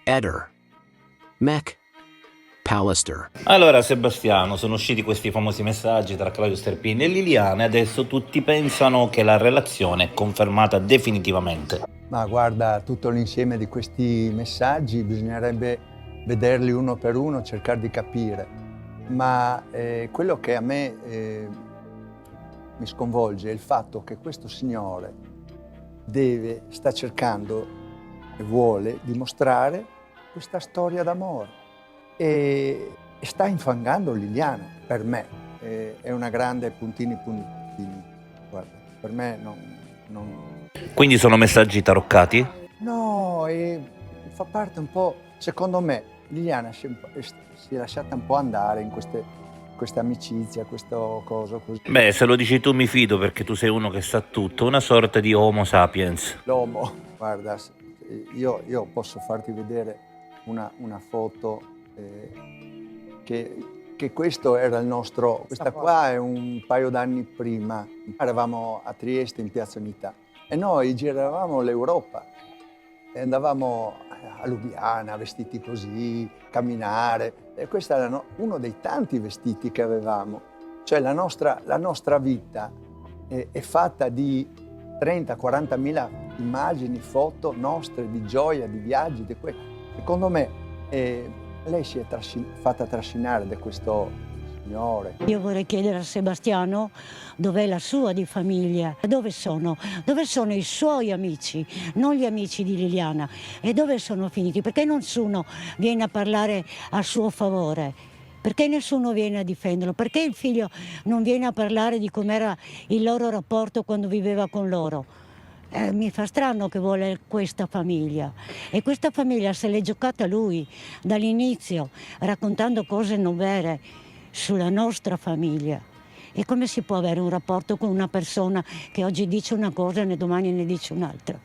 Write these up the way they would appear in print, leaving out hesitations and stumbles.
Eder, Mech, Pallister. Allora Sebastiano, sono usciti questi famosi messaggi tra Claudio Sterpin e Liliana e adesso tutti pensano che la relazione è confermata definitivamente. Ma guarda, tutto l'insieme di questi messaggi bisognerebbe vederli uno per uno, cercare di capire. Ma quello che a me mi sconvolge è il fatto che questo signore sta cercando e vuole dimostrare questa storia d'amore e sta infangando Liliana. Per me è una grande puntini. Guarda, per me non... Quindi sono messaggi taroccati? No, fa parte un po', secondo me, Liliana si è lasciata un po' andare in questa amicizia, questo coso così. Beh, se lo dici tu mi fido perché tu sei uno che sa tutto, una sorta di Homo sapiens. L'uomo, guarda, io posso farti vedere una foto che questo era il nostro, questa qua è un paio d'anni prima, eravamo a Trieste in Piazza Unità e noi giravamo l'Europa e andavamo a Lubiana vestiti così, camminare e questo era uno dei tanti vestiti che avevamo, cioè la nostra vita è fatta di 30-40 mila immagini, foto nostre di gioia, di viaggi, secondo me lei si è fatta trascinare da questo signore. Io vorrei chiedere a Sebastiano dov'è la sua di famiglia, dove sono i suoi amici, non gli amici di Liliana, e dove sono finiti, perché nessuno viene a parlare a suo favore. Perché nessuno viene a difenderlo? Perché il figlio non viene a parlare di com'era il loro rapporto quando viveva con loro? Mi fa strano che vuole questa famiglia e questa famiglia se l'è giocata lui dall'inizio raccontando cose non vere sulla nostra famiglia. E come si può avere un rapporto con una persona che oggi dice una cosa e domani ne dice un'altra?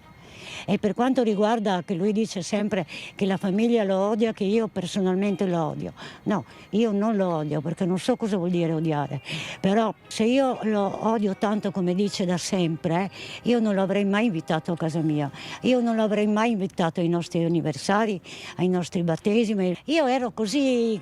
E per quanto riguarda che lui dice sempre che la famiglia lo odia, che io personalmente lo odio. No, io non lo odio perché non so cosa vuol dire odiare. Però se io lo odio tanto come dice da sempre, io non lo avrei mai invitato a casa mia. Io non lo avrei mai invitato ai nostri anniversari, ai nostri battesimi. Io ero così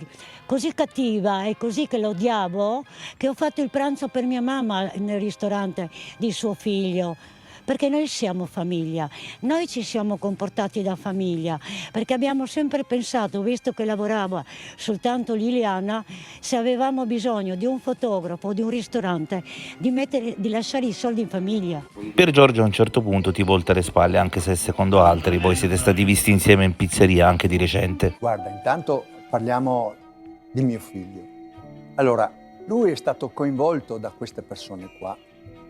cattiva e così che lo odiavo che ho fatto il pranzo per mia mamma nel ristorante di suo figlio. Perché noi siamo famiglia, noi ci siamo comportati da famiglia, perché abbiamo sempre pensato, visto che lavorava soltanto Liliana, se avevamo bisogno di un fotografo o di un ristorante, di lasciare i soldi in famiglia. Per Giorgio a un certo punto ti volta le spalle, anche se secondo altri voi siete stati visti insieme in pizzeria anche di recente. Guarda, intanto parliamo di mio figlio. Allora, lui è stato coinvolto da queste persone qua,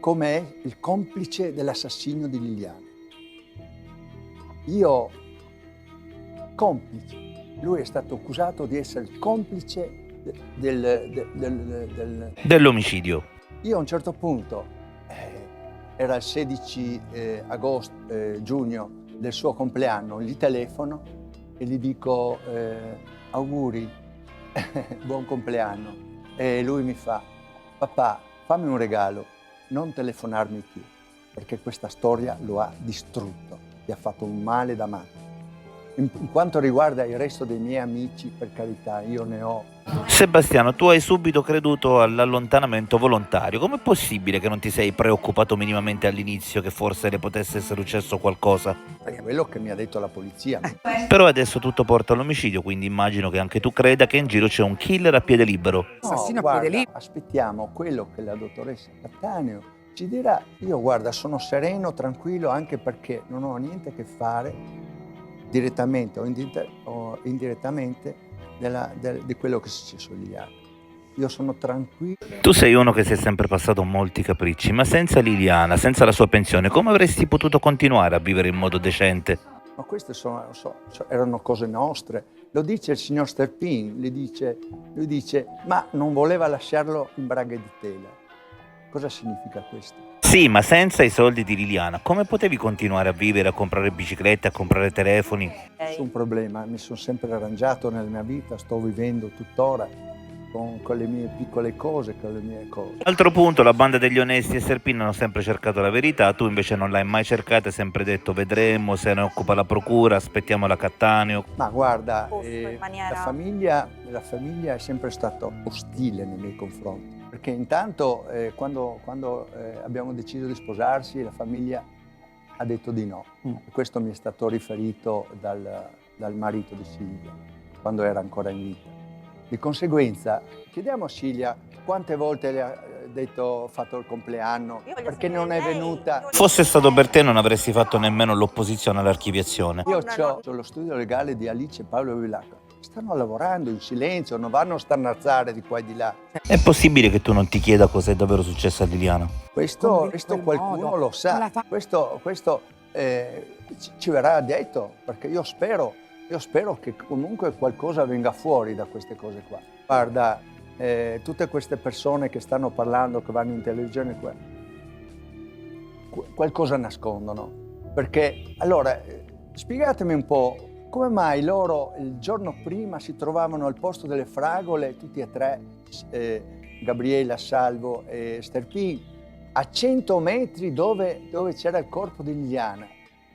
come il complice dell'assassinio di Liliana. Complice. Lui è stato accusato di essere il complice dell'omicidio. Io a un certo punto, era il 16 giugno del suo compleanno, gli telefono e gli dico auguri, buon compleanno. E lui mi fa, papà, fammi un regalo, non telefonarmi più, perché questa storia lo ha distrutto, gli ha fatto un male da matto. In quanto riguarda il resto dei miei amici, per carità, io ne ho. Sebastiano, tu hai subito creduto all'allontanamento volontario. Com'è possibile che non ti sei preoccupato minimamente all'inizio che forse le potesse essere successo qualcosa? Perché è quello che mi ha detto la polizia. Però adesso tutto porta all'omicidio, quindi immagino che anche tu creda che in giro c'è un killer a piede libero. No, guarda, aspettiamo quello che la dottoressa Cattaneo ci dirà. Io, guarda, sono sereno, tranquillo, anche perché non ho niente a che fare direttamente o indirettamente di quello che è successo a Liliana. Io sono tranquillo. Tu sei uno che si è sempre passato molti capricci, ma senza Liliana, senza la sua pensione, come avresti potuto continuare a vivere in modo decente? Ma queste erano cose nostre. Lo dice il signor Sterpin, lui dice, ma non voleva lasciarlo in braghe di tela. Cosa significa questo? Sì, ma senza i soldi di Liliana, come potevi continuare a vivere, a comprare biciclette, a comprare telefoni? Nessun problema, mi sono sempre arrangiato nella mia vita, sto vivendo tuttora. con le mie piccole cose, con le mie cose. Altro punto, la banda degli onesti e Serpin hanno sempre cercato la verità, tu invece non l'hai mai cercata, hai sempre detto vedremo, se ne occupa la procura, aspettiamo la Cattaneo. Ma guarda, In maniera... la famiglia è sempre stata ostile nei miei confronti, perché intanto quando abbiamo deciso di sposarsi la famiglia ha detto di no. Questo mi è stato riferito dal marito di Silvia, quando era ancora in vita. Di conseguenza, chiediamo a Silvia quante volte le ha detto fatto il compleanno, perché non è venuta. Fosse stato per te non avresti fatto nemmeno l'opposizione all'archiviazione. Io ho lo studio legale di Alice e Paolo Villacca. Stanno lavorando in silenzio, non vanno a starnazzare di qua e di là. È possibile che tu non ti chieda cosa è davvero successo a Liliana? Questo qualcuno lo sa, questo ci verrà detto, perché io spero che comunque qualcosa venga fuori da queste cose qua. Guarda, tutte queste persone che stanno parlando, che vanno in televisione, qualcosa nascondono. Perché, allora, spiegatemi un po', come mai loro il giorno prima si trovavano al posto delle fragole, tutti e tre, Gabriella, Salvo e Sterpin, a 100 metri dove c'era il corpo di Liliana.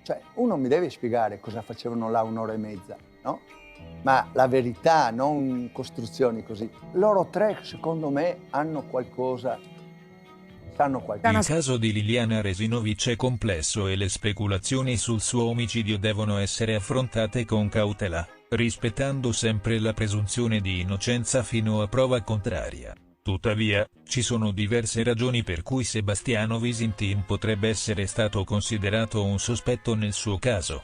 Cioè, uno mi deve spiegare cosa facevano là un'ora e mezza, no? Ma la verità, non costruzioni così. Loro tre, secondo me, hanno qualcosa, sanno qualcosa. Il caso di Liliana Resinovic è complesso e le speculazioni sul suo omicidio devono essere affrontate con cautela, rispettando sempre la presunzione di innocenza fino a prova contraria. Tuttavia, ci sono diverse ragioni per cui Sebastiano Visintin potrebbe essere stato considerato un sospetto nel suo caso.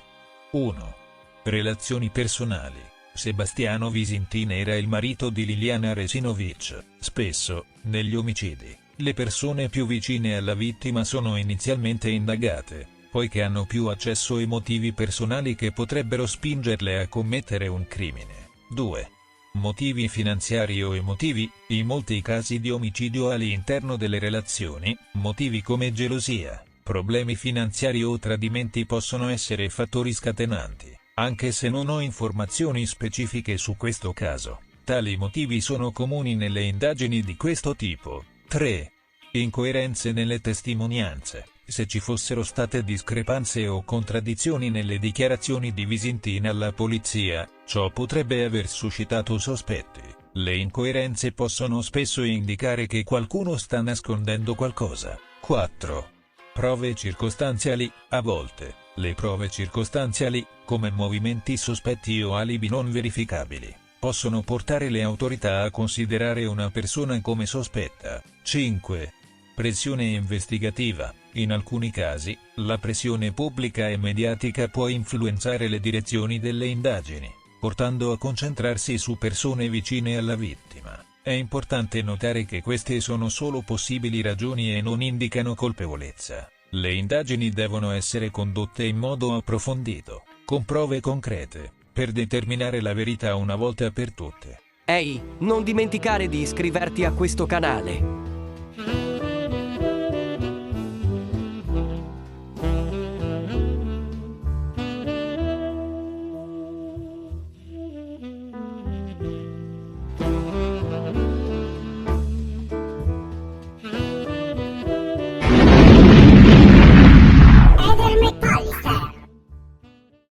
1. Relazioni personali. Sebastiano Visintin era il marito di Liliana Resinovic. Spesso, negli omicidi, le persone più vicine alla vittima sono inizialmente indagate, poiché hanno più accesso ai motivi personali che potrebbero spingerle a commettere un crimine. 2. Motivi finanziari o emotivi. In molti casi di omicidio all'interno delle relazioni, motivi come gelosia, problemi finanziari o tradimenti possono essere fattori scatenanti, anche se non ho informazioni specifiche su questo caso. Tali motivi sono comuni nelle indagini di questo tipo. 3. Incoerenze nelle testimonianze. Se ci fossero state discrepanze o contraddizioni nelle dichiarazioni di Visintin alla polizia, ciò potrebbe aver suscitato sospetti. Le incoerenze possono spesso indicare che qualcuno sta nascondendo qualcosa. 4. Prove circostanziali. A volte, le prove circostanziali, come movimenti sospetti o alibi non verificabili, possono portare le autorità a considerare una persona come sospetta. 5. Pressione investigativa. In alcuni casi, la pressione pubblica e mediatica può influenzare le direzioni delle indagini, portando a concentrarsi su persone vicine alla vittima. È importante notare che queste sono solo possibili ragioni e non indicano colpevolezza. Le indagini devono essere condotte in modo approfondito, con prove concrete, per determinare la verità una volta per tutte. Ehi, non dimenticare di iscriverti a questo canale.